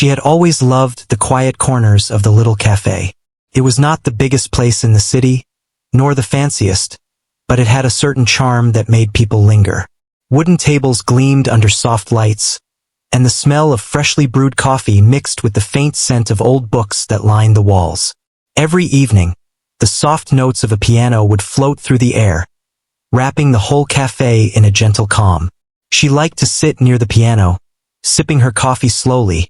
She had always loved the quiet corners of the little cafe. It was not the biggest place in the city, nor the fanciest, but it had a certain charm that made people linger. Wooden tables gleamed under soft lights, and the smell of freshly brewed coffee mixed with the faint scent of old books that lined the walls. Every evening, the soft notes of a piano would float through the air, wrapping the whole cafe in a gentle calm. She liked to sit near the piano, sipping her coffee slowly,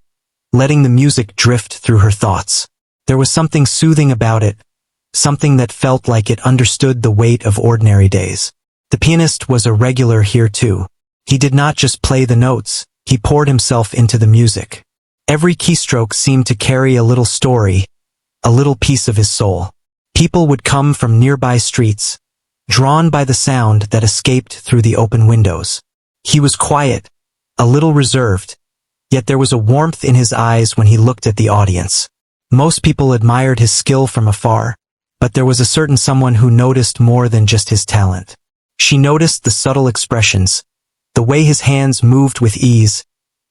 letting the music drift through her thoughts. There was something soothing about it, something that felt like it understood the weight of ordinary days. The pianist was a regular here too. He did not just play the notes, he poured himself into the music. Every keystroke seemed to carry a little story, a little piece of his soul. People would come from nearby streets, drawn by the sound that escaped through the open windows. He was quiet, a little reserved, yet there was a warmth in his eyes when he looked at the audience. Most people admired his skill from afar, but there was a certain someone who noticed more than just his talent. She noticed the subtle expressions, the way his hands moved with ease,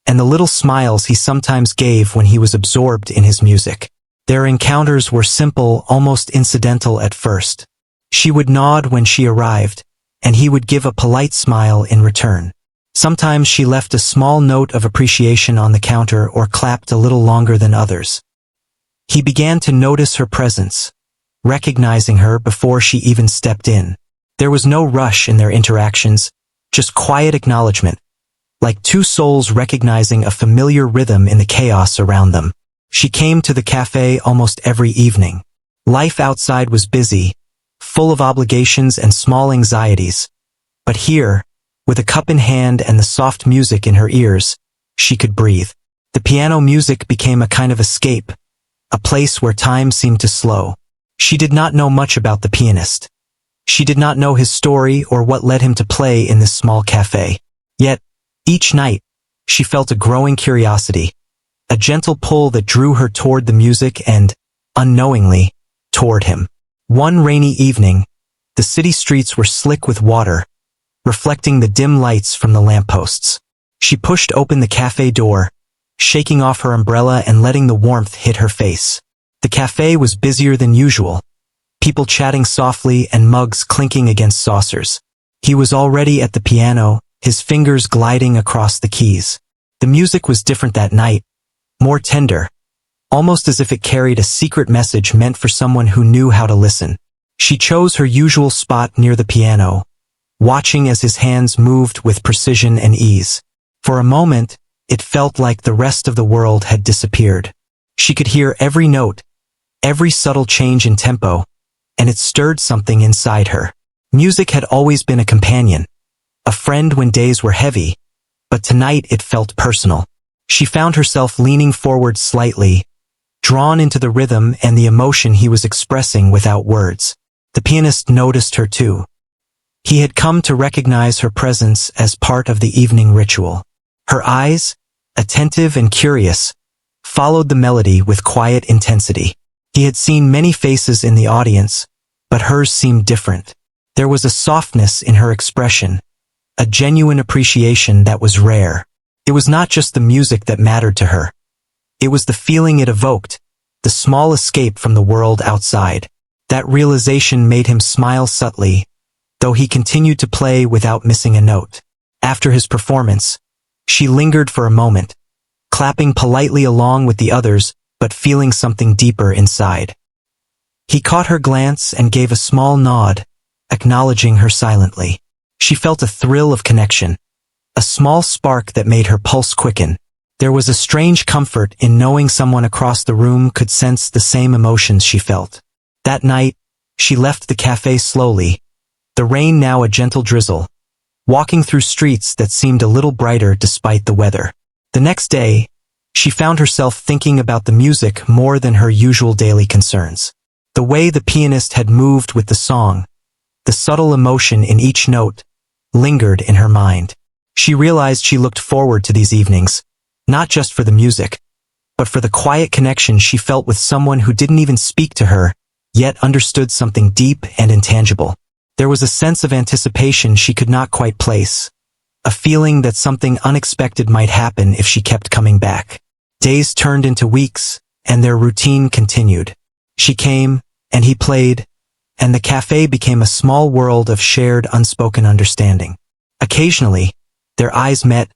and the little smiles he sometimes gave when he was absorbed in his music. Their encounters were simple, almost incidental at first. She would nod when she arrived, and he would give a polite smile in return. Sometimes she left a small note of appreciation on the counter or clapped a little longer than others. He began to notice her presence, recognizing her before she even stepped in. There was no rush in their interactions, just quiet acknowledgement, like two souls recognizing a familiar rhythm in the chaos around them. She came to the cafe almost every evening. Life outside was busy, full of obligations and small anxieties. But here, with a cup in hand and the soft music in her ears, she could breathe. The piano music became a kind of escape, a place where time seemed to slow. She did not know much about the pianist. She did not know his story or what led him to play in this small cafe. Yet, each night, she felt a growing curiosity, a gentle pull that drew her toward the music and, unknowingly, toward him. One rainy evening, the city streets were slick with water, reflecting the dim lights from the lampposts. She pushed open the cafe door, shaking off her umbrella and letting the warmth hit her face. The cafe was busier than usual, people chatting softly and mugs clinking against saucers. He was already at the piano, his fingers gliding across the keys. The music was different that night, more tender, almost as if it carried a secret message meant for someone who knew how to listen. She chose her usual spot near the piano, watching as his hands moved with precision and ease. For a moment, it felt like the rest of the world had disappeared. She could hear every note, every subtle change in tempo, and it stirred something inside her. Music had always been a companion, a friend when days were heavy, but tonight it felt personal. She found herself leaning forward slightly, drawn into the rhythm and the emotion he was expressing without words. The pianist noticed her too. He had come to recognize her presence as part of the evening ritual. Her eyes, attentive and curious, followed the melody with quiet intensity. He had seen many faces in the audience, but hers seemed different. There was a softness in her expression, a genuine appreciation that was rare. It was not just the music that mattered to her. It was the feeling it evoked, the small escape from the world outside. That realization made him smile subtly, though he continued to play without missing a note. After his performance, she lingered for a moment, clapping politely along with the others, but feeling something deeper inside. He caught her glance and gave a small nod, acknowledging her silently. She felt a thrill of connection, a small spark that made her pulse quicken. There was a strange comfort in knowing someone across the room could sense the same emotions she felt. That night, she left the cafe slowly, the rain now a gentle drizzle, walking through streets that seemed a little brighter despite the weather. The next day, she found herself thinking about the music more than her usual daily concerns. The way the pianist had moved with the song, the subtle emotion in each note, lingered in her mind. She realized she looked forward to these evenings, not just for the music, but for the quiet connection she felt with someone who didn't even speak to her, yet understood something deep and intangible. There was a sense of anticipation she could not quite place, a feeling that something unexpected might happen if she kept coming back. Days turned into weeks, and their routine continued. She came, and he played, and the cafe became a small world of shared unspoken understanding. Occasionally, their eyes met,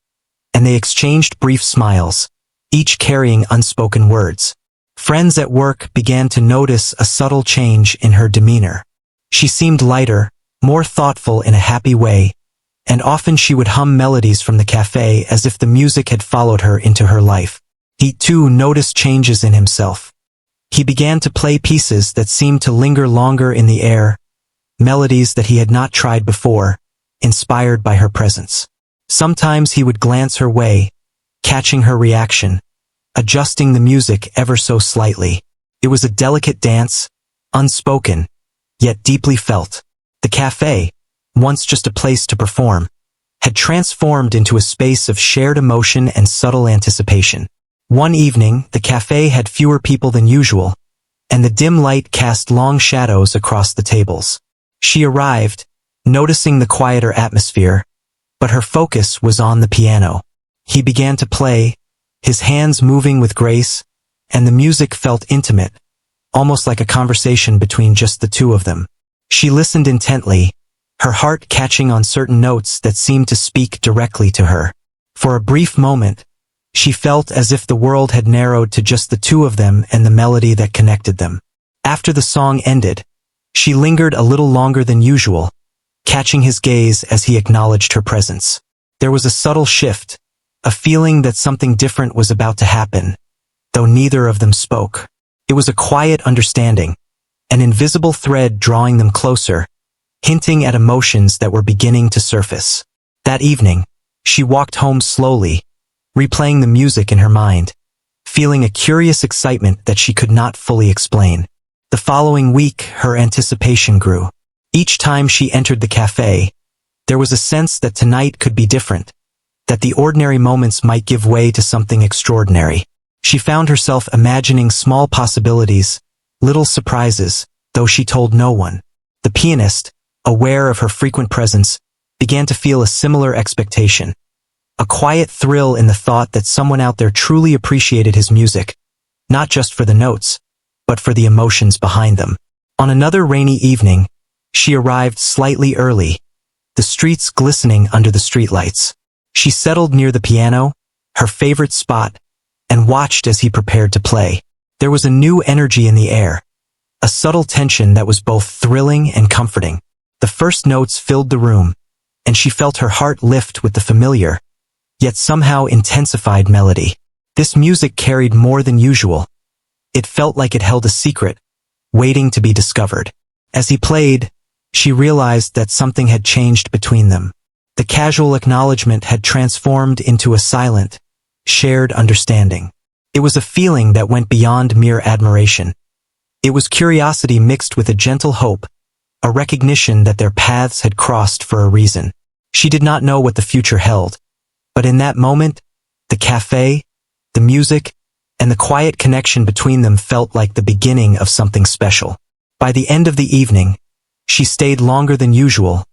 and they exchanged brief smiles, each carrying unspoken words. Friends at work began to notice a subtle change in her demeanor. She seemed lighter, more thoughtful in a happy way, and often she would hum melodies from the cafe as if the music had followed her into her life. He too noticed changes in himself. He began to play pieces that seemed to linger longer in the air, melodies that he had not tried before, inspired by her presence. Sometimes he would glance her way, catching her reaction, adjusting the music ever so slightly. It was a delicate dance, unspoken, yet deeply felt. The cafe, once just a place to perform, had transformed into a space of shared emotion and subtle anticipation. One evening, the cafe had fewer people than usual, and the dim light cast long shadows across the tables. She arrived, noticing the quieter atmosphere, but her focus was on the piano. He began to play, his hands moving with grace, and the music felt intimate, almost like a conversation between just the two of them. She listened intently, her heart catching on certain notes that seemed to speak directly to her. For a brief moment, she felt as if the world had narrowed to just the two of them and the melody that connected them. After the song ended, she lingered a little longer than usual, catching his gaze as he acknowledged her presence. There was a subtle shift, a feeling that something different was about to happen, though neither of them spoke. It was a quiet understanding, an invisible thread drawing them closer, hinting at emotions that were beginning to surface. That evening, she walked home slowly, replaying the music in her mind, feeling a curious excitement that she could not fully explain. The following week, her anticipation grew. Each time she entered the cafe, there was a sense that tonight could be different, that the ordinary moments might give way to something extraordinary. She found herself imagining small possibilities, little surprises, though she told no one. The pianist, aware of her frequent presence, began to feel a similar expectation. A quiet thrill in the thought that someone out there truly appreciated his music, not just for the notes, but for the emotions behind them. On another rainy evening, she arrived slightly early, the streets glistening under the streetlights. She settled near the piano, her favorite spot, and watched as he prepared to play. There was a new energy in the air, a subtle tension that was both thrilling and comforting. The first notes filled the room, and she felt her heart lift with the familiar, yet somehow intensified melody. This music carried more than usual. It felt like it held a secret, waiting to be discovered. As he played, she realized that something had changed between them. The casual acknowledgement had transformed into a silent, shared understanding. It was a feeling that went beyond mere admiration. It was curiosity mixed with a gentle hope, a recognition that their paths had crossed for a reason. She did not know what the future held, but in that moment, the cafe, the music, and the quiet connection between them felt like the beginning of something special. By the end of the evening, she stayed longer than usual,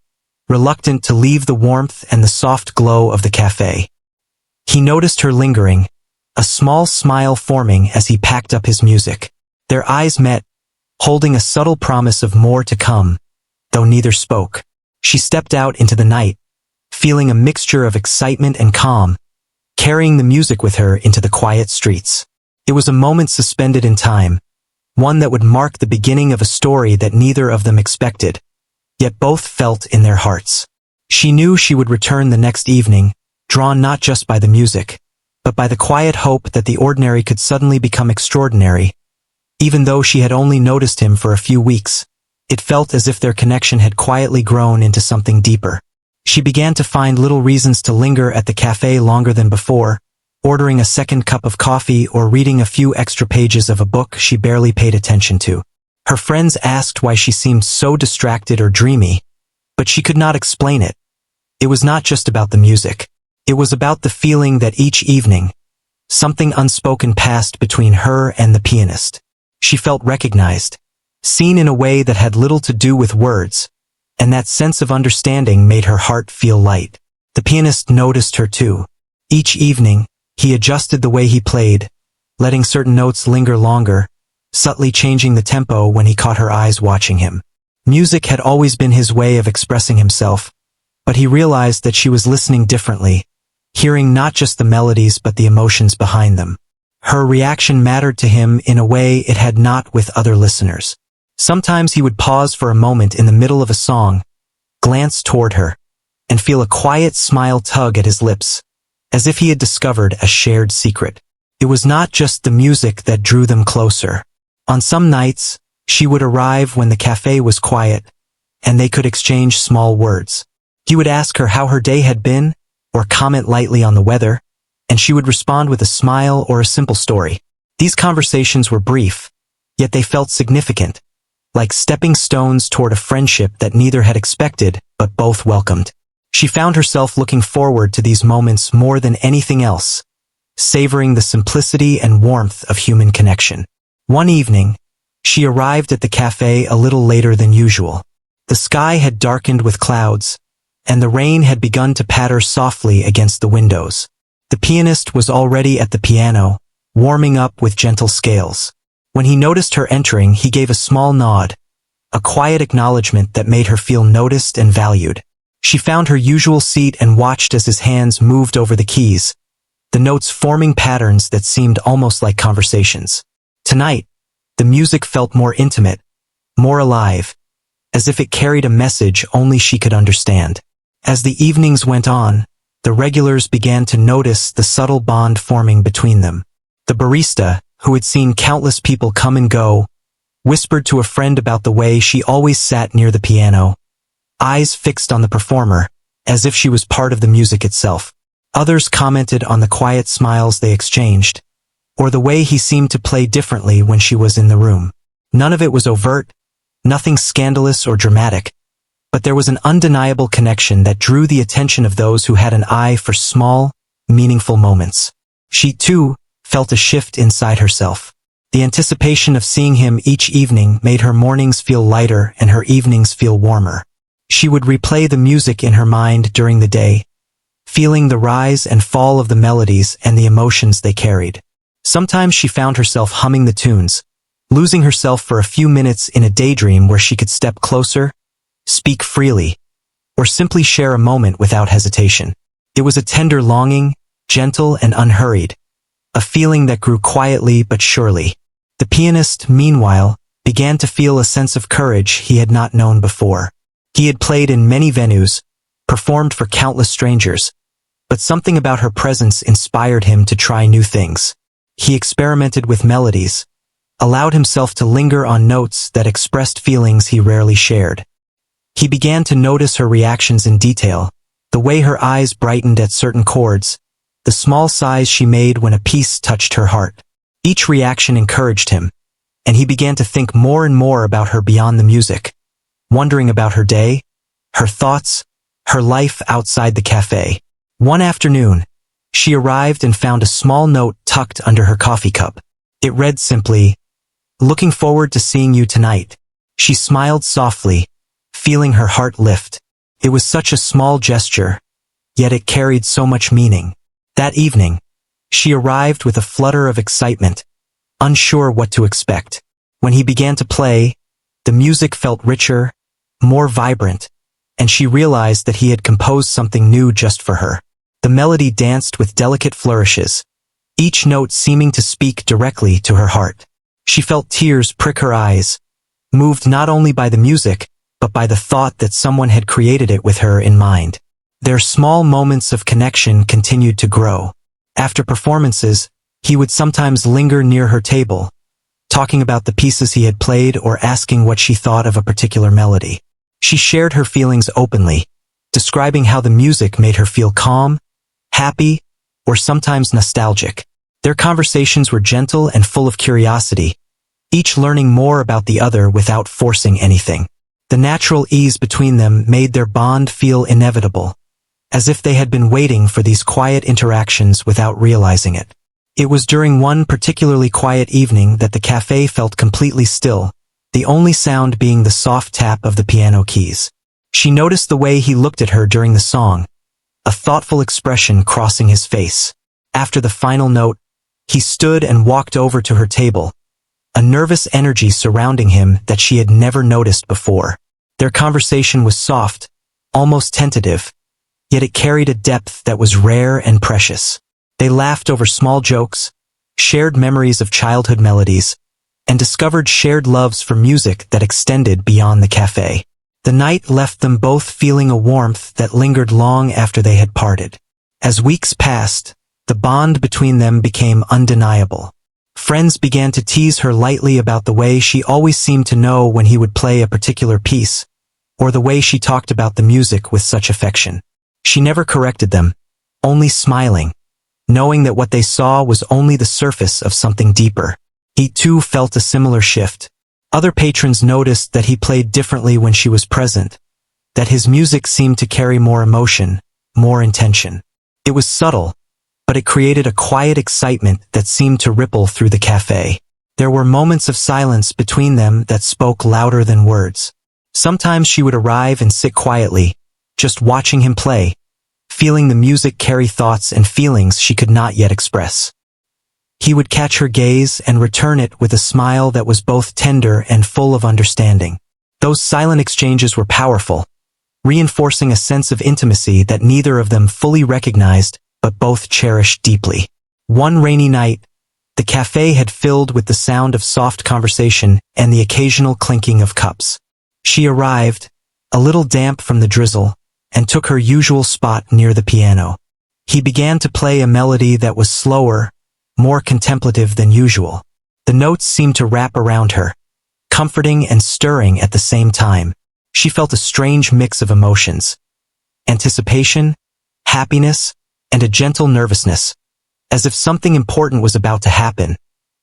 reluctant to leave the warmth and the soft glow of the cafe. He noticed her lingering, a small smile forming as he packed up his music. Their eyes met, holding a subtle promise of more to come, though neither spoke. She stepped out into the night, feeling a mixture of excitement and calm, carrying the music with her into the quiet streets. It was a moment suspended in time, one that would mark the beginning of a story that neither of them expected, yet both felt in their hearts. She knew she would return the next evening, drawn not just by the music, but by the quiet hope that the ordinary could suddenly become extraordinary. Even though she had only noticed him for a few weeks, it felt as if their connection had quietly grown into something deeper. She began to find little reasons to linger at the cafe longer than before, ordering a second cup of coffee or reading a few extra pages of a book she barely paid attention to. Her friends asked why she seemed so distracted or dreamy, but she could not explain it. It was not just about the music. It was about the feeling that each evening, something unspoken passed between her and the pianist. She felt recognized, seen in a way that had little to do with words, and that sense of understanding made her heart feel light. The pianist noticed her too. Each evening, he adjusted the way he played, letting certain notes linger longer, subtly changing the tempo when he caught her eyes watching him. Music had always been his way of expressing himself, but he realized that she was listening differently, hearing not just the melodies but the emotions behind them. Her reaction mattered to him in a way it had not with other listeners. Sometimes he would pause for a moment in the middle of a song, glance toward her, and feel a quiet smile tug at his lips, as if he had discovered a shared secret. It was not just the music that drew them closer. On some nights, she would arrive when the cafe was quiet, and they could exchange small words. He would ask her how her day had been, or comment lightly on the weather, and she would respond with a smile or a simple story. These conversations were brief, yet they felt significant, like stepping stones toward a friendship that neither had expected but both welcomed. She found herself looking forward to these moments more than anything else, savoring the simplicity and warmth of human connection. One evening, she arrived at the cafe a little later than usual. The sky had darkened with clouds, and the rain had begun to patter softly against the windows. The pianist was already at the piano, warming up with gentle scales. When he noticed her entering, he gave a small nod, a quiet acknowledgement that made her feel noticed and valued. She found her usual seat and watched as his hands moved over the keys, the notes forming patterns that seemed almost like conversations. Tonight, the music felt more intimate, more alive, as if it carried a message only she could understand. As the evenings went on, the regulars began to notice the subtle bond forming between them. The barista, who had seen countless people come and go, whispered to a friend about the way she always sat near the piano, eyes fixed on the performer, as if she was part of the music itself. Others commented on the quiet smiles they exchanged, or the way he seemed to play differently when she was in the room. None of it was overt, nothing scandalous or dramatic, but there was an undeniable connection that drew the attention of those who had an eye for small, meaningful moments. She, too, felt a shift inside herself. The anticipation of seeing him each evening made her mornings feel lighter and her evenings feel warmer. She would replay the music in her mind during the day, feeling the rise and fall of the melodies and the emotions they carried. Sometimes she found herself humming the tunes, losing herself for a few minutes in a daydream where she could step closer, speak freely, or simply share a moment without hesitation. It was a tender longing, gentle and unhurried, a feeling that grew quietly but surely. The pianist, meanwhile, began to feel a sense of courage he had not known before. He had played in many venues, performed for countless strangers, but something about her presence inspired him to try new things. He experimented with melodies, allowed himself to linger on notes that expressed feelings he rarely shared. He began to notice her reactions in detail, the way her eyes brightened at certain chords, the small sighs she made when a piece touched her heart. Each reaction encouraged him, and he began to think more and more about her beyond the music, wondering about her day, her thoughts, her life outside the cafe. One afternoon, she arrived and found a small note tucked under her coffee cup. It read simply, "Looking forward to seeing you tonight." She smiled softly, feeling her heart lift. It was such a small gesture, yet it carried so much meaning. That evening, she arrived with a flutter of excitement, unsure what to expect. When he began to play, the music felt richer, more vibrant, and she realized that he had composed something new just for her. The melody danced with delicate flourishes, each note seeming to speak directly to her heart. She felt tears prick her eyes, moved not only by the music, but by the thought that someone had created it with her in mind. Their small moments of connection continued to grow. After performances, he would sometimes linger near her table, talking about the pieces he had played or asking what she thought of a particular melody. She shared her feelings openly, describing how the music made her feel calm, happy, or sometimes nostalgic. Their conversations were gentle and full of curiosity, each learning more about the other without forcing anything. The natural ease between them made their bond feel inevitable, as if they had been waiting for these quiet interactions without realizing it. It was during one particularly quiet evening that the cafe felt completely still, the only sound being the soft tap of the piano keys. She noticed the way he looked at her during the song, a thoughtful expression crossing his face. After the final note, He stood and walked over to her table, a nervous energy surrounding him that she had never noticed before. Their conversation was soft, almost tentative, yet it carried a depth that was rare and precious. They laughed over small jokes, shared memories of childhood melodies, and discovered shared loves for music that extended beyond the cafe. The night left them both feeling a warmth that lingered long after they had parted. As weeks passed, the bond between them became undeniable. Friends began to tease her lightly about the way she always seemed to know when he would play a particular piece, or the way she talked about the music with such affection. She never corrected them, only smiling, knowing that what they saw was only the surface of something deeper. He too felt a similar shift. Other patrons noticed that he played differently when she was present, that his music seemed to carry more emotion, more intention. It was subtle, but it created a quiet excitement that seemed to ripple through the cafe. There were moments of silence between them that spoke louder than words. Sometimes she would arrive and sit quietly, just watching him play, feeling the music carry thoughts and feelings she could not yet express. He would catch her gaze and return it with a smile that was both tender and full of understanding. Those silent exchanges were powerful, reinforcing a sense of intimacy that neither of them fully recognized but both cherished deeply. One rainy night, the cafe had filled with the sound of soft conversation and the occasional clinking of cups. She arrived, a little damp from the drizzle, and took her usual spot near the piano. He began to play a melody that was slower, more contemplative than usual. The notes seemed to wrap around her, comforting and stirring at the same time. She felt a strange mix of emotions: anticipation, happiness, and a gentle nervousness, as if something important was about to happen,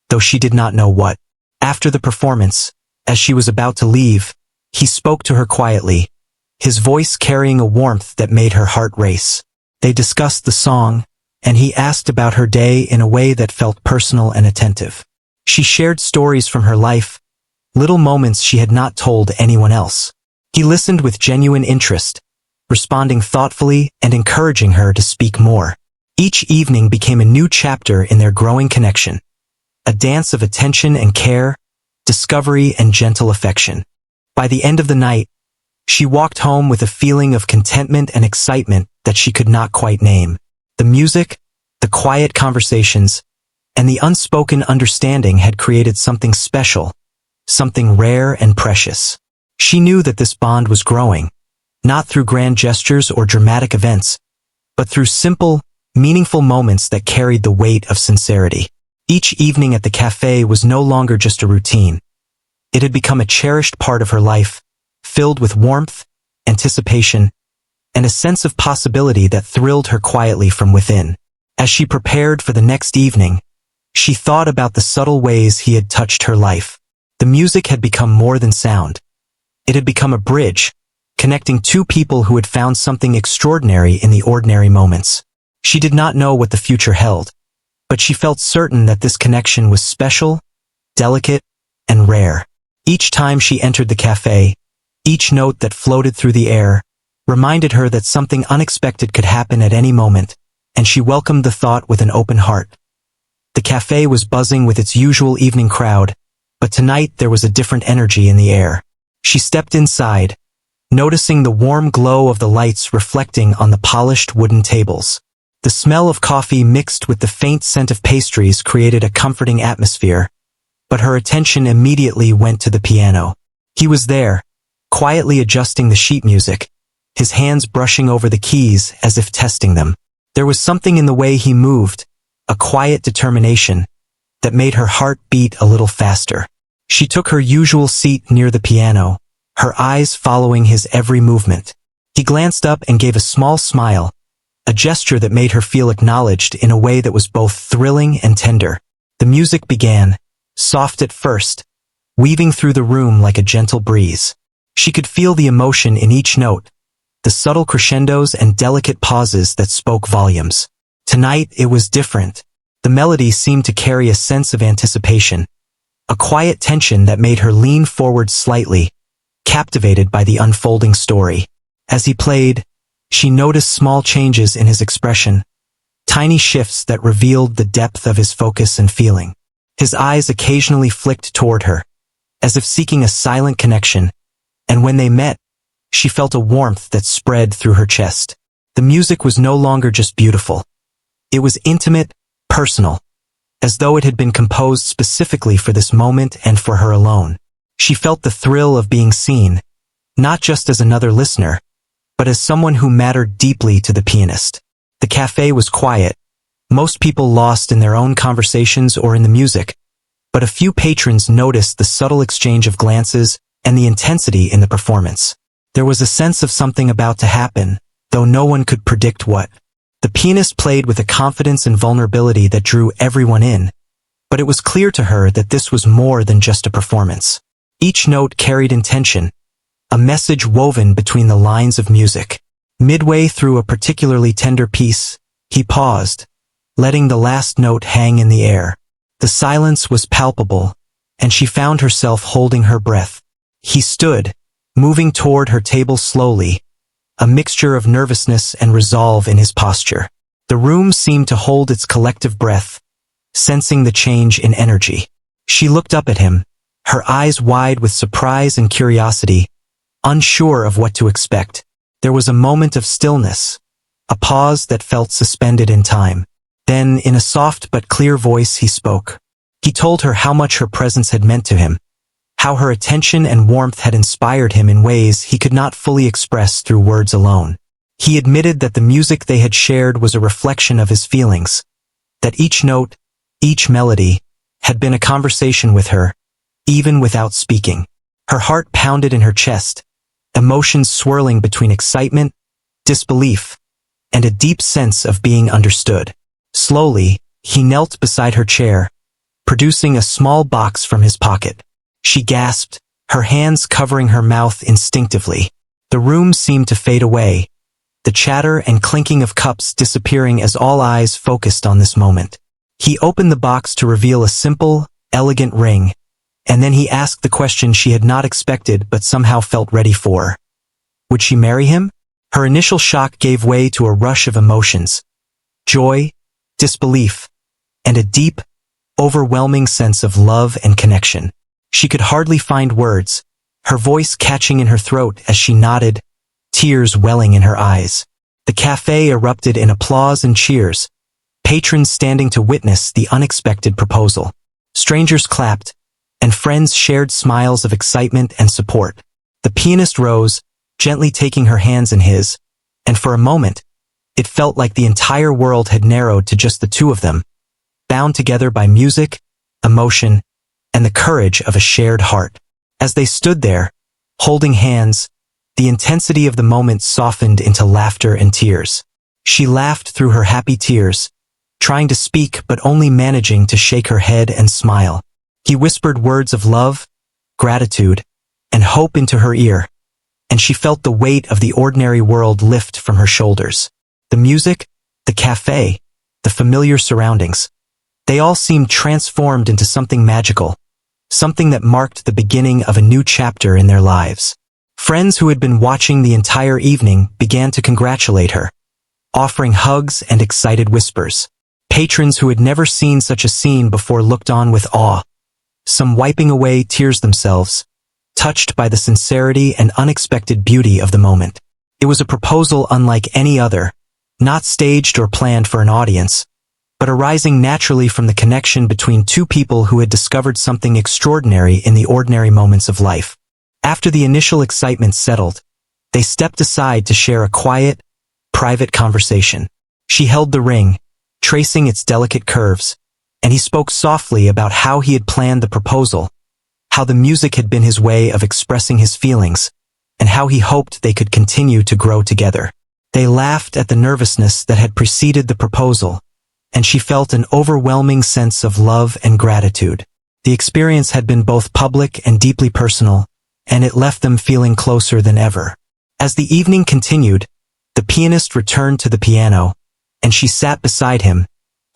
though she did not know what. After the performance, as she was about to leave, he spoke to her quietly, his voice carrying a warmth that made her heart race. They discussed the song, and he asked about her day in a way that felt personal and attentive. She shared stories from her life, little moments she had not told anyone else. He listened with genuine interest, responding thoughtfully and encouraging her to speak more. Each evening became a new chapter in their growing connection, a dance of attention and care, discovery and gentle affection. By the end of the night, she walked home with a feeling of contentment and excitement that she could not quite name. The music, the quiet conversations, and the unspoken understanding had created something special, something rare and precious. She knew that this bond was growing, not through grand gestures or dramatic events, but through simple, meaningful moments that carried the weight of sincerity. Each evening at the cafe was no longer just a routine. It had become a cherished part of her life, filled with warmth, anticipation, and a sense of possibility that thrilled her quietly from within. As she prepared for the next evening, she thought about the subtle ways he had touched her life. The music had become more than sound. It had become a bridge, connecting two people who had found something extraordinary in the ordinary moments. She did not know what the future held, but she felt certain that this connection was special, delicate, and rare. Each time she entered the cafe, each note that floated through the air reminded her that something unexpected could happen at any moment, and she welcomed the thought with an open heart. The cafe was buzzing with its usual evening crowd, but tonight there was a different energy in the air. She stepped inside, noticing the warm glow of the lights reflecting on the polished wooden tables. The smell of coffee mixed with the faint scent of pastries created a comforting atmosphere, but her attention immediately went to the piano. He was there, quietly adjusting the sheet music, his hands brushing over the keys as if testing them. There was something in the way he moved, a quiet determination, that made her heart beat a little faster. She took her usual seat near the piano, her eyes following his every movement. He glanced up and gave a small smile, a gesture that made her feel acknowledged in a way that was both thrilling and tender. The music began, soft at first, weaving through the room like a gentle breeze. She could feel the emotion in each note, the subtle crescendos and delicate pauses that spoke volumes. Tonight it was different. The melody seemed to carry a sense of anticipation, a quiet tension that made her lean forward slightly, captivated by the unfolding story. As he played, she noticed small changes in his expression, tiny shifts that revealed the depth of his focus and feeling. His eyes occasionally flicked toward her, as if seeking a silent connection, and when they met, she felt a warmth that spread through her chest. The music was no longer just beautiful. It was intimate, personal, as though it had been composed specifically for this moment and for her alone. She felt the thrill of being seen, not just as another listener, but as someone who mattered deeply to the pianist. The cafe was quiet, most people lost in their own conversations or in the music, but a few patrons noticed the subtle exchange of glances and the intensity in the performance. There was a sense of something about to happen, though no one could predict what. The pianist played with a confidence and vulnerability that drew everyone in, but it was clear to her that this was more than just a performance. Each note carried intention, a message woven between the lines of music. Midway through a particularly tender piece, he paused, letting the last note hang in the air. The silence was palpable, and she found herself holding her breath. He stood, moving toward her table slowly, a mixture of nervousness and resolve in his posture. The room seemed to hold its collective breath, sensing the change in energy. She looked up at him, her eyes wide with surprise and curiosity, unsure of what to expect. There was a moment of stillness, a pause that felt suspended in time. Then, in a soft but clear voice, he spoke. He told her how much her presence had meant to him, how her attention and warmth had inspired him in ways he could not fully express through words alone. He admitted that the music they had shared was a reflection of his feelings, that each note, each melody, had been a conversation with her, even without speaking. Her heart pounded in her chest, emotions swirling between excitement, disbelief, and a deep sense of being understood. Slowly, he knelt beside her chair, producing a small box from his pocket. She gasped, her hands covering her mouth instinctively. The room seemed to fade away, the chatter and clinking of cups disappearing as all eyes focused on this moment. He opened the box to reveal a simple, elegant ring, and then he asked the question she had not expected but somehow felt ready for. Would she marry him? Her initial shock gave way to a rush of emotions: joy, disbelief, and a deep, overwhelming sense of love and connection. She could hardly find words, her voice catching in her throat as she nodded, tears welling in her eyes. The cafe erupted in applause and cheers, patrons standing to witness the unexpected proposal. Strangers clapped, and friends shared smiles of excitement and support. The pianist rose, gently taking her hands in his, and for a moment, it felt like the entire world had narrowed to just the two of them, bound together by music, emotion, and the courage of a shared heart. As they stood there, holding hands, the intensity of the moment softened into laughter and tears. She laughed through her happy tears, trying to speak but only managing to shake her head and smile. He whispered words of love, gratitude, and hope into her ear, and she felt the weight of the ordinary world lift from her shoulders. The music, the cafe, the familiar surroundings, they all seemed transformed into something magical, something that marked the beginning of a new chapter in their lives. Friends who had been watching the entire evening began to congratulate her, offering hugs and excited whispers. Patrons who had never seen such a scene before looked on with awe, some wiping away tears themselves, touched by the sincerity and unexpected beauty of the moment. It was a proposal unlike any other, not staged or planned for an audience, but arising naturally from the connection between two people who had discovered something extraordinary in the ordinary moments of life. After the initial excitement settled, they stepped aside to share a quiet, private conversation. She held the ring, tracing its delicate curves, and he spoke softly about how he had planned the proposal, how the music had been his way of expressing his feelings, and how he hoped they could continue to grow together. They laughed at the nervousness that had preceded the proposal, and she felt an overwhelming sense of love and gratitude. The experience had been both public and deeply personal, and it left them feeling closer than ever. As the evening continued, the pianist returned to the piano, and she sat beside him,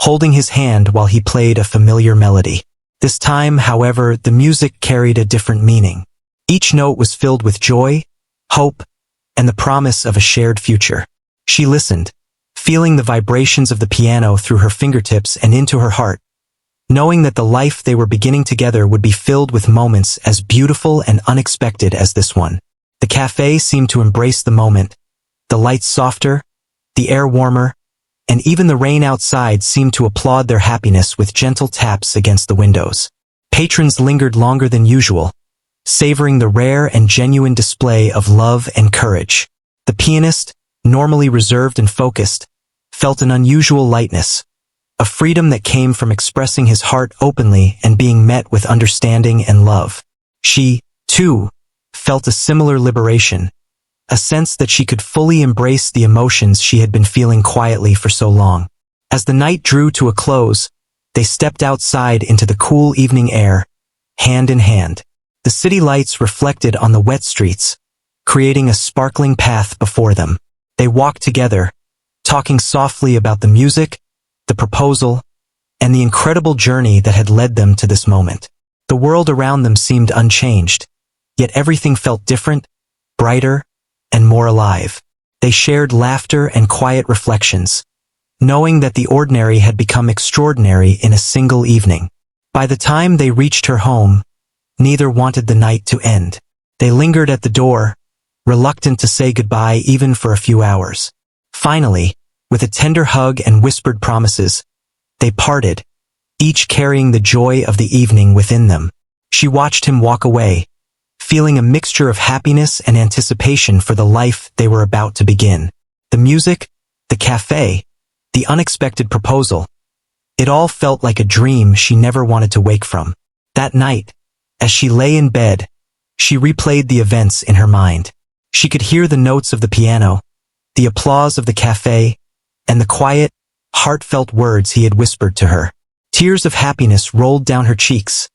holding his hand while he played a familiar melody. This time, however, the music carried a different meaning. Each note was filled with joy, hope, and the promise of a shared future. She listened, feeling the vibrations of the piano through her fingertips and into her heart, knowing that the life they were beginning together would be filled with moments as beautiful and unexpected as this one. The cafe seemed to embrace the moment, the lights softer, the air warmer, and even the rain outside seemed to applaud their happiness with gentle taps against the windows. Patrons lingered longer than usual, savoring the rare and genuine display of love and courage. The pianist, normally reserved and focused, felt an unusual lightness, a freedom that came from expressing his heart openly and being met with understanding and love. She, too, felt a similar liberation, a sense that she could fully embrace the emotions she had been feeling quietly for so long. As the night drew to a close, they stepped outside into the cool evening air, hand in hand. The city lights reflected on the wet streets, creating a sparkling path before them. They walked together, talking softly about the music, the proposal, and the incredible journey that had led them to this moment. The world around them seemed unchanged, yet everything felt different, brighter, and more alive. They shared laughter and quiet reflections, knowing that the ordinary had become extraordinary in a single evening. By the time they reached her home, neither wanted the night to end. They lingered at the door, reluctant to say goodbye even for a few hours. Finally, with a tender hug and whispered promises, they parted, each carrying the joy of the evening within them. She watched him walk away, feeling a mixture of happiness and anticipation for the life they were about to begin. The music, the cafe, the unexpected proposal. It all felt like a dream she never wanted to wake from. That night, as she lay in bed, she replayed the events in her mind. She could hear the notes of the piano, the applause of the cafe, and the quiet, heartfelt words he had whispered to her. Tears of happiness rolled down her cheeks,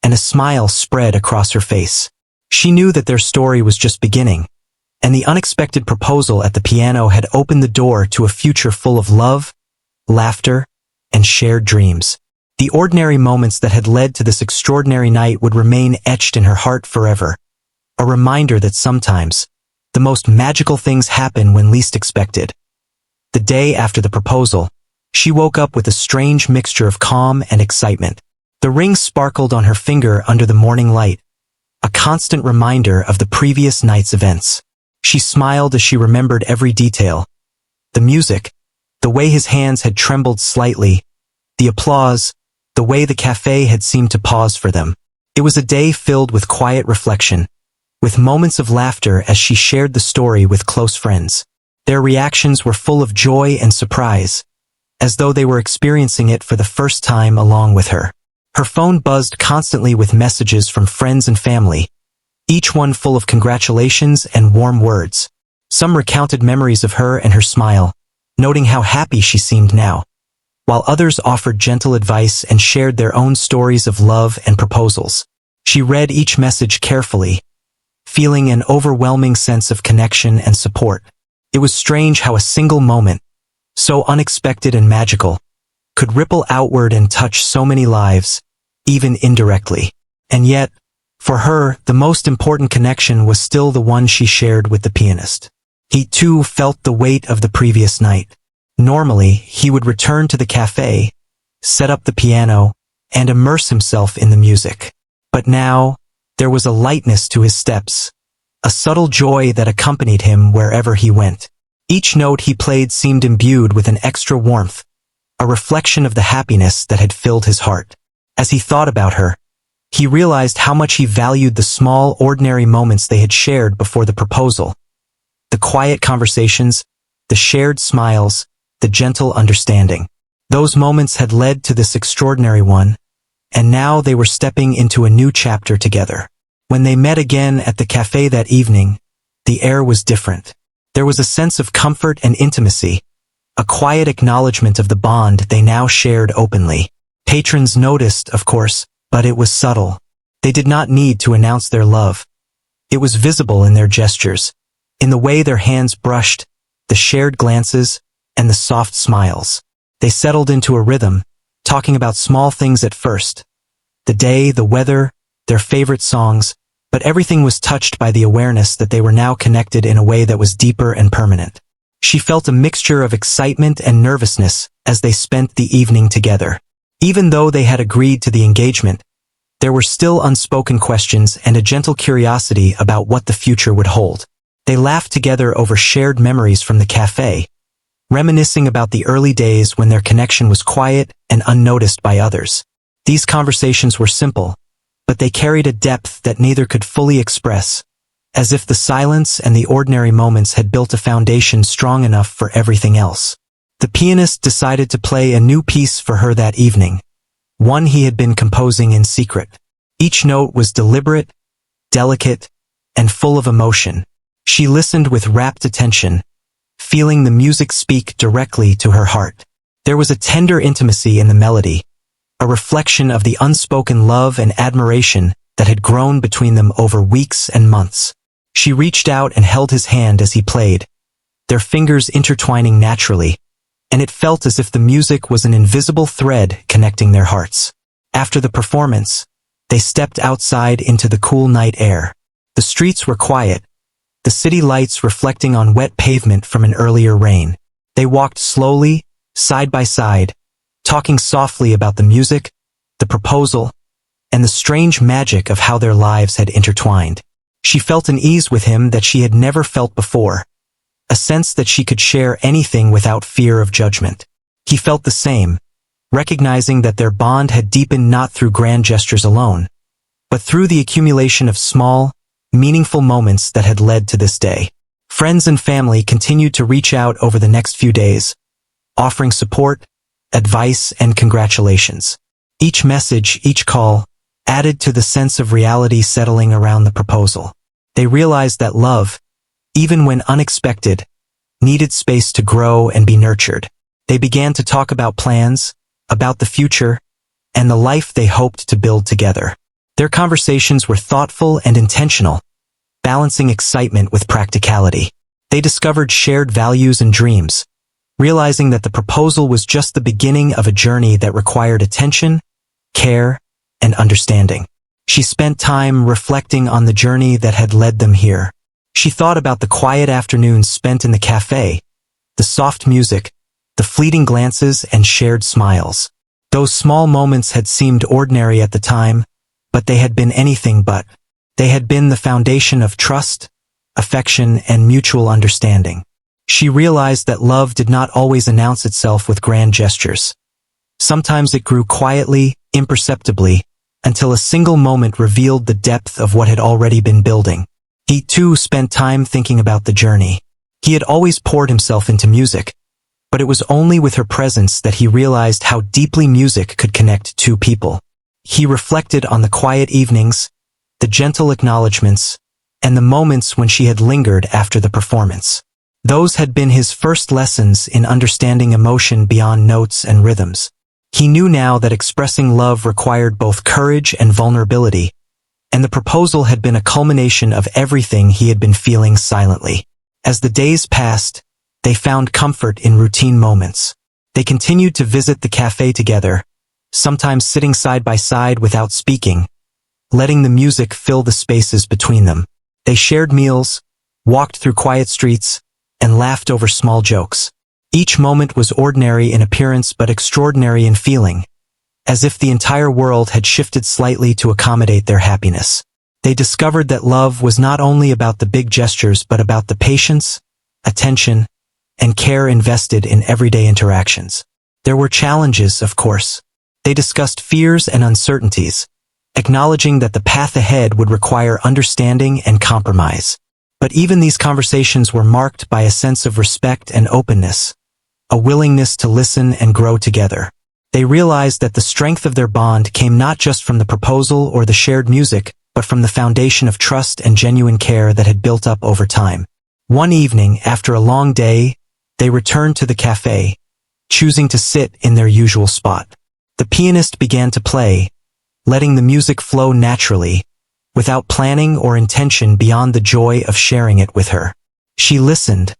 and a smile spread across her face. She knew that their story was just beginning, and the unexpected proposal at the piano had opened the door to a future full of love, laughter, and shared dreams. The ordinary moments that had led to this extraordinary night would remain etched in her heart forever, a reminder that sometimes, the most magical things happen when least expected. The day after the proposal, she woke up with a strange mixture of calm and excitement. The ring sparkled on her finger under the morning light, a constant reminder of the previous night's events. She smiled as she remembered every detail. The music, the way his hands had trembled slightly, the applause, the way the cafe had seemed to pause for them. It was a day filled with quiet reflection, with moments of laughter as she shared the story with close friends. Their reactions were full of joy and surprise, as though they were experiencing it for the first time along with her. Her phone buzzed constantly with messages from friends and family, each one full of congratulations and warm words. Some recounted memories of her and her smile, noting how happy she seemed now, while others offered gentle advice and shared their own stories of love and proposals. She read each message carefully, feeling an overwhelming sense of connection and support. It was strange how a single moment, so unexpected and magical, could ripple outward and touch so many lives, even indirectly. And yet, for her, the most important connection was still the one she shared with the pianist. He too felt the weight of the previous night. Normally, he would return to the cafe, set up the piano, and immerse himself in the music. But now, there was a lightness to his steps, a subtle joy that accompanied him wherever he went. Each note he played seemed imbued with an extra warmth, a reflection of the happiness that had filled his heart. As he thought about her, he realized how much he valued the small, ordinary moments they had shared before the proposal. The quiet conversations, the shared smiles, the gentle understanding. Those moments had led to this extraordinary one, and now they were stepping into a new chapter together. When they met again at the cafe that evening, the air was different. There was a sense of comfort and intimacy, a quiet acknowledgement of the bond they now shared openly. Patrons noticed, of course, but it was subtle. They did not need to announce their love. It was visible in their gestures, in the way their hands brushed, the shared glances, and the soft smiles. They settled into a rhythm, talking about small things at first. The day, the weather, their favorite songs, but everything was touched by the awareness that they were now connected in a way that was deeper and permanent. She felt a mixture of excitement and nervousness as they spent the evening together. Even though they had agreed to the engagement, there were still unspoken questions and a gentle curiosity about what the future would hold. They laughed together over shared memories from the cafe, reminiscing about the early days when their connection was quiet and unnoticed by others. These conversations were simple, but they carried a depth that neither could fully express, as if the silence and the ordinary moments had built a foundation strong enough for everything else. The pianist decided to play a new piece for her that evening, one he had been composing in secret. Each note was deliberate, delicate, and full of emotion. She listened with rapt attention, feeling the music speak directly to her heart. There was a tender intimacy in the melody, a reflection of the unspoken love and admiration that had grown between them over weeks and months. She reached out and held his hand as he played, their fingers intertwining naturally, and it felt as if the music was an invisible thread connecting their hearts. After the performance, they stepped outside into the cool night air. The streets were quiet, the city lights reflecting on wet pavement from an earlier rain. They walked slowly, side by side, talking softly about the music, the proposal, and the strange magic of how their lives had intertwined. She felt an ease with him that she had never felt before, a sense that she could share anything without fear of judgment. He felt the same, recognizing that their bond had deepened not through grand gestures alone, but through the accumulation of small, meaningful moments that had led to this day. Friends and family continued to reach out over the next few days, offering support, advice, and congratulations. Each message, each call, added to the sense of reality settling around the proposal. They realized that love, even when unexpected, needed space to grow and be nurtured. They began to talk about plans, about the future, and the life they hoped to build together. Their conversations were thoughtful and intentional, balancing excitement with practicality. They discovered shared values and dreams, realizing that the proposal was just the beginning of a journey that required attention, care, and understanding. She spent time reflecting on the journey that had led them here. She thought about the quiet afternoons spent in the cafe, the soft music, the fleeting glances and shared smiles. Those small moments had seemed ordinary at the time, but they had been anything but. They had been the foundation of trust, affection, and mutual understanding. She realized that love did not always announce itself with grand gestures. Sometimes it grew quietly, imperceptibly, until a single moment revealed the depth of what had already been building. He too spent time thinking about the journey. He had always poured himself into music, but it was only with her presence that he realized how deeply music could connect two people. He reflected on the quiet evenings, the gentle acknowledgments, and the moments when she had lingered after the performance. Those had been his first lessons in understanding emotion beyond notes and rhythms. He knew now that expressing love required both courage and vulnerability, and the proposal had been a culmination of everything he had been feeling silently. As the days passed, they found comfort in routine moments. They continued to visit the cafe together, sometimes sitting side by side without speaking, letting the music fill the spaces between them. They shared meals, walked through quiet streets, and laughed over small jokes. Each moment was ordinary in appearance but extraordinary in feeling, as if the entire world had shifted slightly to accommodate their happiness. They discovered that love was not only about the big gestures but about the patience, attention, and care invested in everyday interactions. There were challenges, of course. They discussed fears and uncertainties, acknowledging that the path ahead would require understanding and compromise. But even these conversations were marked by a sense of respect and openness, a willingness to listen and grow together. They realized that the strength of their bond came not just from the proposal or the shared music, but from the foundation of trust and genuine care that had built up over time. One evening, after a long day, they returned to the cafe, choosing to sit in their usual spot. The pianist began to play, letting the music flow naturally, without planning or intention beyond the joy of sharing it with her. She listened,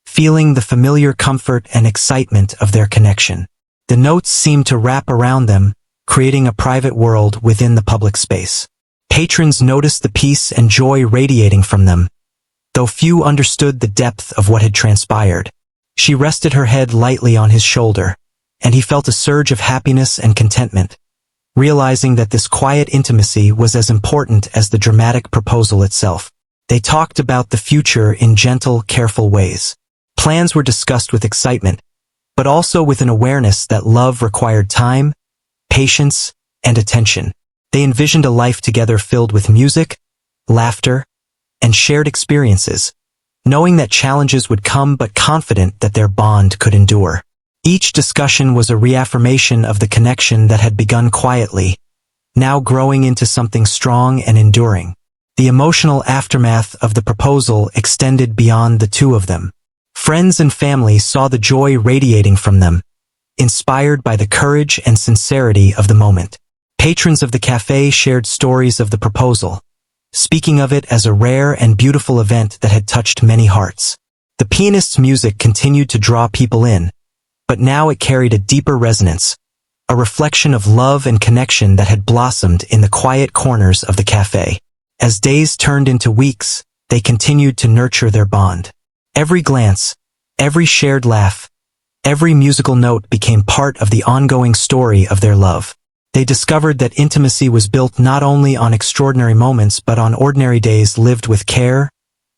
feeling the familiar comfort and excitement of their connection. The notes seemed to wrap around them, creating a private world within the public space. Patrons noticed the peace and joy radiating from them, though few understood the depth of what had transpired. She rested her head lightly on his shoulder, and he felt a surge of happiness and contentment, realizing that this quiet intimacy was as important as the dramatic proposal itself. They talked about the future in gentle, careful ways. Plans were discussed with excitement, but also with an awareness that love required time, patience, and attention. They envisioned a life together filled with music, laughter, and shared experiences, knowing that challenges would come but confident that their bond could endure. Each discussion was a reaffirmation of the connection that had begun quietly, now growing into something strong and enduring. The emotional aftermath of the proposal extended beyond the two of them. Friends and family saw the joy radiating from them, inspired by the courage and sincerity of the moment. Patrons of the cafe shared stories of the proposal, speaking of it as a rare and beautiful event that had touched many hearts. The pianist's music continued to draw people in, but now it carried a deeper resonance, a reflection of love and connection that had blossomed in the quiet corners of the cafe. As days turned into weeks, they continued to nurture their bond. Every glance, every shared laugh, every musical note became part of the ongoing story of their love. They discovered that intimacy was built not only on extraordinary moments but on ordinary days lived with care,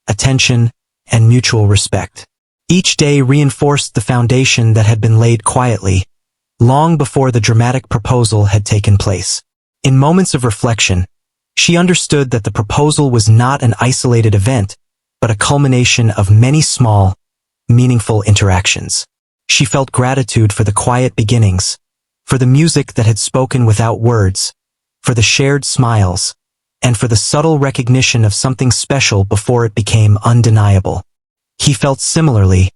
attention, and mutual respect. Each day reinforced the foundation that had been laid quietly, long before the dramatic proposal had taken place. In moments of reflection, she understood that the proposal was not an isolated event, but a culmination of many small, meaningful interactions. She felt gratitude for the quiet beginnings, for the music that had spoken without words, for the shared smiles, and for the subtle recognition of something special before it became undeniable. He felt similarly,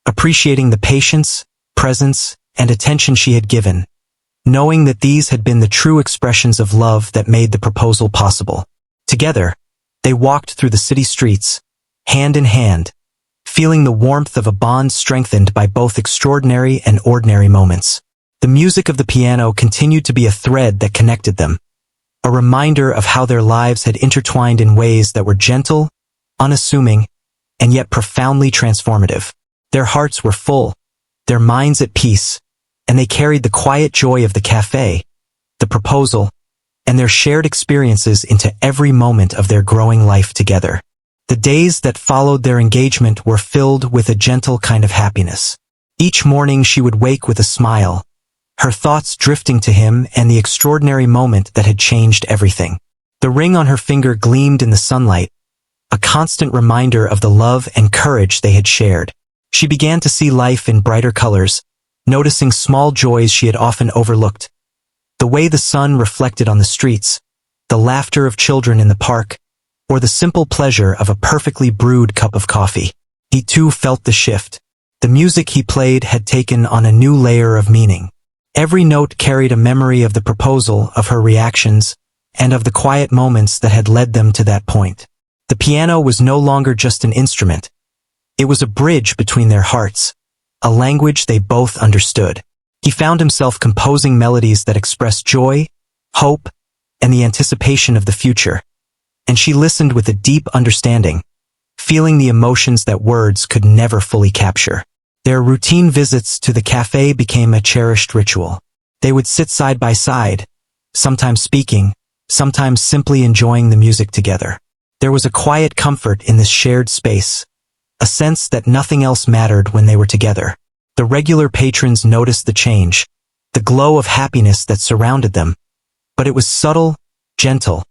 appreciating the patience, presence, and attention she had given, knowing that these had been the true expressions of love that made the proposal possible. Together, they walked through the city streets, hand in hand, feeling the warmth of a bond strengthened by both extraordinary and ordinary moments. The music of the piano continued to be a thread that connected them, a reminder of how their lives had intertwined in ways that were gentle, unassuming, and yet profoundly transformative. Their hearts were full, their minds at peace, and they carried the quiet joy of the cafe, the proposal, and their shared experiences into every moment of their growing life together. The days that followed their engagement were filled with a gentle kind of happiness. Each morning she would wake with a smile, her thoughts drifting to him and the extraordinary moment that had changed everything. The ring on her finger gleamed in the sunlight, a constant reminder of the love and courage they had shared. She began to see life in brighter colors, noticing small joys she had often overlooked. The way the sun reflected on the streets, the laughter of children in the park, or the simple pleasure of a perfectly brewed cup of coffee. He too felt the shift. The music he played had taken on a new layer of meaning. Every note carried a memory of the proposal, of her reactions, and of the quiet moments that had led them to that point. The piano was no longer just an instrument. It was a bridge between their hearts, a language they both understood. He found himself composing melodies that expressed joy, hope, and the anticipation of the future. And she listened with a deep understanding, feeling the emotions that words could never fully capture. Their routine visits to the cafe became a cherished ritual. They would sit side by side, sometimes speaking, sometimes simply enjoying the music together. There was a quiet comfort in this shared space, a sense that nothing else mattered when they were together. The regular patrons noticed the change, the glow of happiness that surrounded them. But it was subtle, gentle,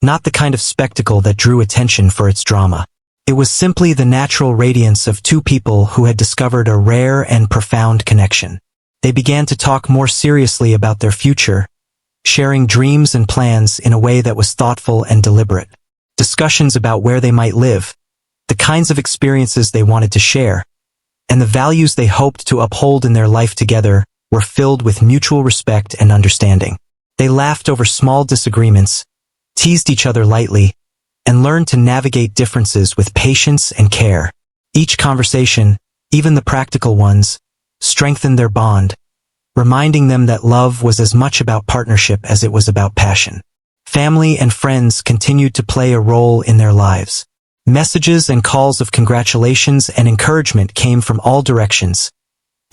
not the kind of spectacle that drew attention for its drama. It was simply the natural radiance of two people who had discovered a rare and profound connection. They began to talk more seriously about their future, sharing dreams and plans in a way that was thoughtful and deliberate. Discussions about where they might live, the kinds of experiences they wanted to share, and the values they hoped to uphold in their life together were filled with mutual respect and understanding. They laughed over small disagreements, teased each other lightly, and learned to navigate differences with patience and care. Each conversation, even the practical ones, strengthened their bond, reminding them that love was as much about partnership as it was about passion. Family and friends continued to play a role in their lives. Messages and calls of congratulations and encouragement came from all directions,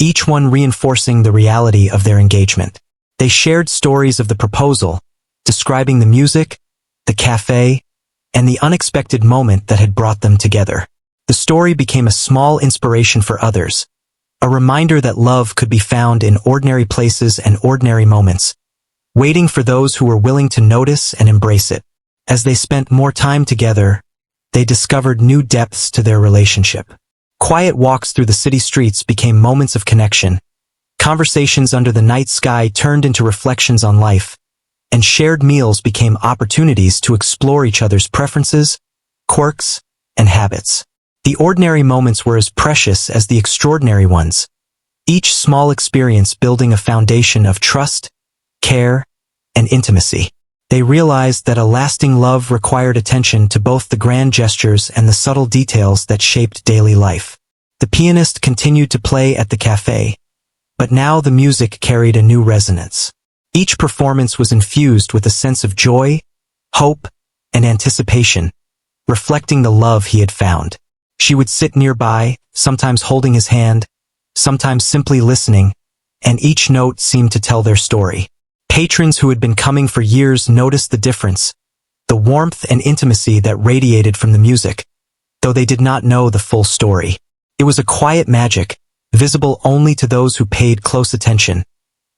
each one reinforcing the reality of their engagement. They shared stories of the proposal, describing the music, the cafe, and the unexpected moment that had brought them together. The story became a small inspiration for others, a reminder that love could be found in ordinary places and ordinary moments, waiting for those who were willing to notice and embrace it. As they spent more time together, they discovered new depths to their relationship. Quiet walks through the city streets became moments of connection. Conversations under the night sky turned into reflections on life, and shared meals became opportunities to explore each other's preferences, quirks, and habits. The ordinary moments were as precious as the extraordinary ones, each small experience building a foundation of trust, care, and intimacy. They realized that a lasting love required attention to both the grand gestures and the subtle details that shaped daily life. The pianist continued to play at the cafe, but now the music carried a new resonance. Each performance was infused with a sense of joy, hope, and anticipation, reflecting the love he had found. She would sit nearby, sometimes holding his hand, sometimes simply listening, and each note seemed to tell their story. Patrons who had been coming for years noticed the difference, the warmth and intimacy that radiated from the music, though they did not know the full story. It was a quiet magic, visible only to those who paid close attention,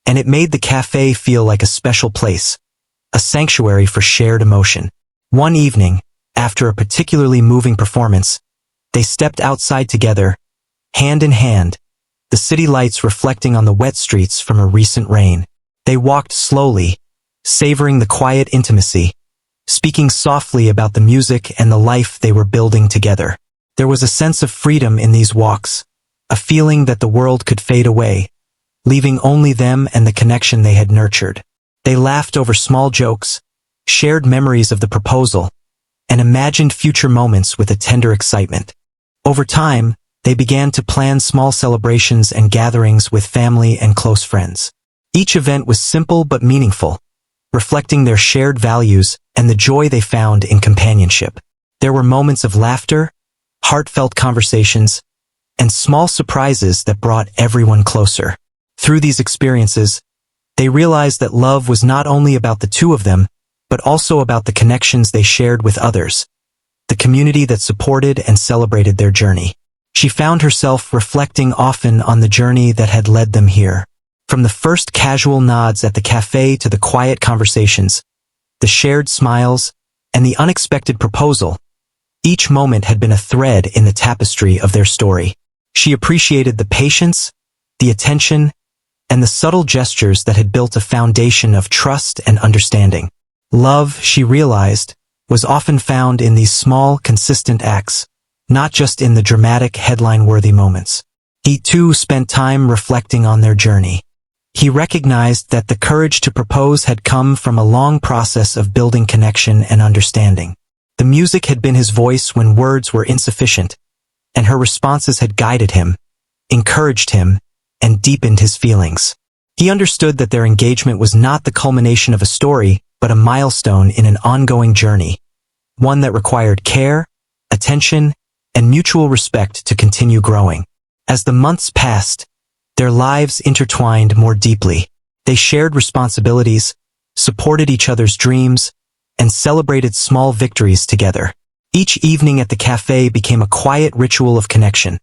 and it made the cafe feel like a special place, a sanctuary for shared emotion. One evening, after a particularly moving performance, they stepped outside together, hand in hand, the city lights reflecting on the wet streets from a recent rain. They walked slowly, savoring the quiet intimacy, speaking softly about the music and the life they were building together. There was a sense of freedom in these walks, a feeling that the world could fade away, leaving only them and the connection they had nurtured. They laughed over small jokes, shared memories of the proposal, and imagined future moments with a tender excitement. Over time, they began to plan small celebrations and gatherings with family and close friends. Each event was simple but meaningful, reflecting their shared values and the joy they found in companionship. There were moments of laughter, heartfelt conversations, and small surprises that brought everyone closer. Through these experiences, they realized that love was not only about the two of them, but also about the connections they shared with others, the community that supported and celebrated their journey. She found herself reflecting often on the journey that had led them here. From the first casual nods at the cafe to the quiet conversations, the shared smiles, and the unexpected proposal, each moment had been a thread in the tapestry of their story. She appreciated the patience, the attention, and the subtle gestures that had built a foundation of trust and understanding. Love, she realized, was often found in these small, consistent acts, not just in the dramatic, headline-worthy moments. He too spent time reflecting on their journey. He recognized that the courage to propose had come from a long process of building connection and understanding. The music had been his voice when words were insufficient, and her responses had guided him, encouraged him, and deepened his feelings. He understood that their engagement was not the culmination of a story, but a milestone in an ongoing journey, one that required care, attention, and mutual respect to continue growing. As the months passed, their lives intertwined more deeply. They shared responsibilities, supported each other's dreams, and celebrated small victories together. Each evening at the cafe became a quiet ritual of connection,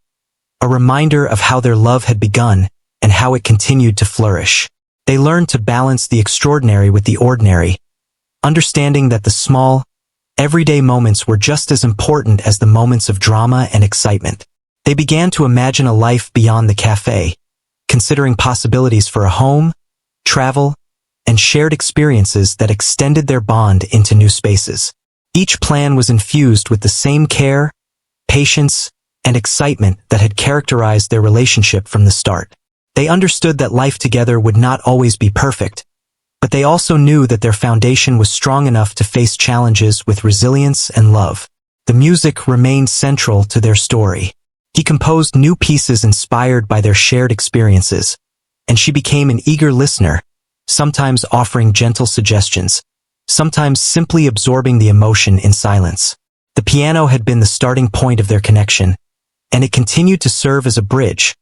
a reminder of how their love had begun and how it continued to flourish. They learned to balance the extraordinary with the ordinary, understanding that the small, everyday moments were just as important as the moments of drama and excitement. They began to imagine a life beyond the cafe, considering possibilities for a home, travel, and shared experiences that extended their bond into new spaces. Each plan was infused with the same care, patience, and excitement that had characterized their relationship from the start. They understood that life together would not always be perfect, but they also knew that their foundation was strong enough to face challenges with resilience and love. The music remained central to their story. He composed new pieces inspired by their shared experiences, and she became an eager listener, sometimes offering gentle suggestions, sometimes simply absorbing the emotion in silence. The piano had been the starting point of their connection, and it continued to serve as a bridge,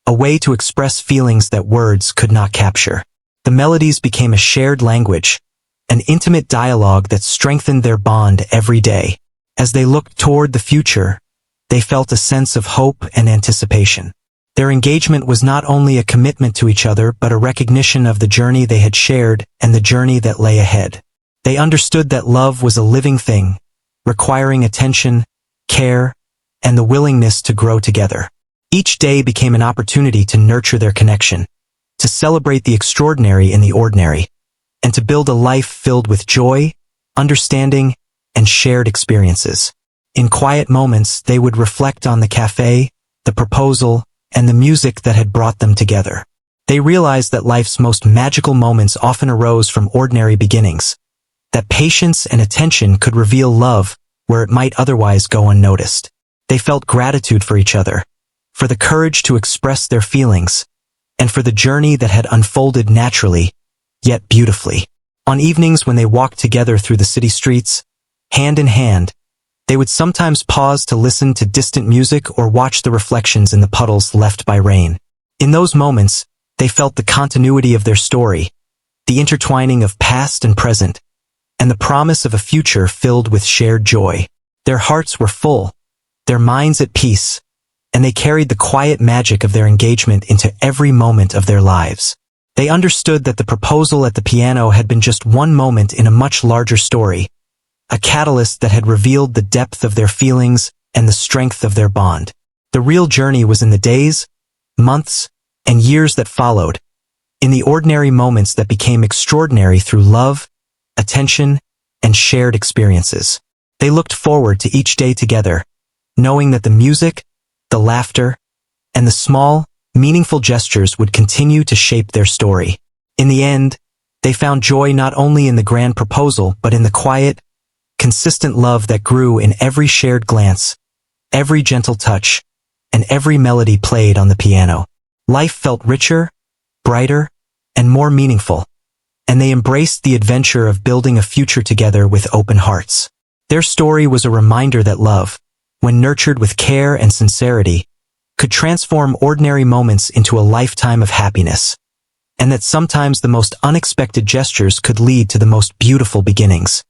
a way to express feelings that words could not capture. The melodies became a shared language, an intimate dialogue that strengthened their bond every day. As they looked toward the future, they felt a sense of hope and anticipation. Their engagement was not only a commitment to each other but a recognition of the journey they had shared and the journey that lay ahead. They understood that love was a living thing, requiring attention, care, and the willingness to grow together. Each day became an opportunity to nurture their connection, to celebrate the extraordinary in the ordinary, and to build a life filled with joy, understanding, and shared experiences. In quiet moments, they would reflect on the cafe, the proposal, and the music that had brought them together. They realized that life's most magical moments often arose from ordinary beginnings, that patience and attention could reveal love where it might otherwise go unnoticed. They felt gratitude for each other, for the courage to express their feelings, and for the journey that had unfolded naturally, yet beautifully. On evenings when they walked together through the city streets, hand in hand, they would sometimes pause to listen to distant music or watch the reflections in the puddles left by rain. In those moments, they felt the continuity of their story, the intertwining of past and present, and the promise of a future filled with shared joy. Their hearts were full, their minds at peace, and they carried the quiet magic of their engagement into every moment of their lives. They understood that the proposal at the piano had been just one moment in a much larger story, a catalyst that had revealed the depth of their feelings and the strength of their bond. The real journey was in the days, months, and years that followed, in the ordinary moments that became extraordinary through love, attention, and shared experiences. They looked forward to each day together, knowing that the music, the laughter, and the small, meaningful gestures would continue to shape their story. In the end, they found joy not only in the grand proposal but in the quiet, consistent love that grew in every shared glance, every gentle touch, and every melody played on the piano. Life felt richer, brighter, and more meaningful, and they embraced the adventure of building a future together with open hearts. Their story was a reminder that love, when nurtured with care and sincerity, could transform ordinary moments into a lifetime of happiness, and that sometimes the most unexpected gestures could lead to the most beautiful beginnings.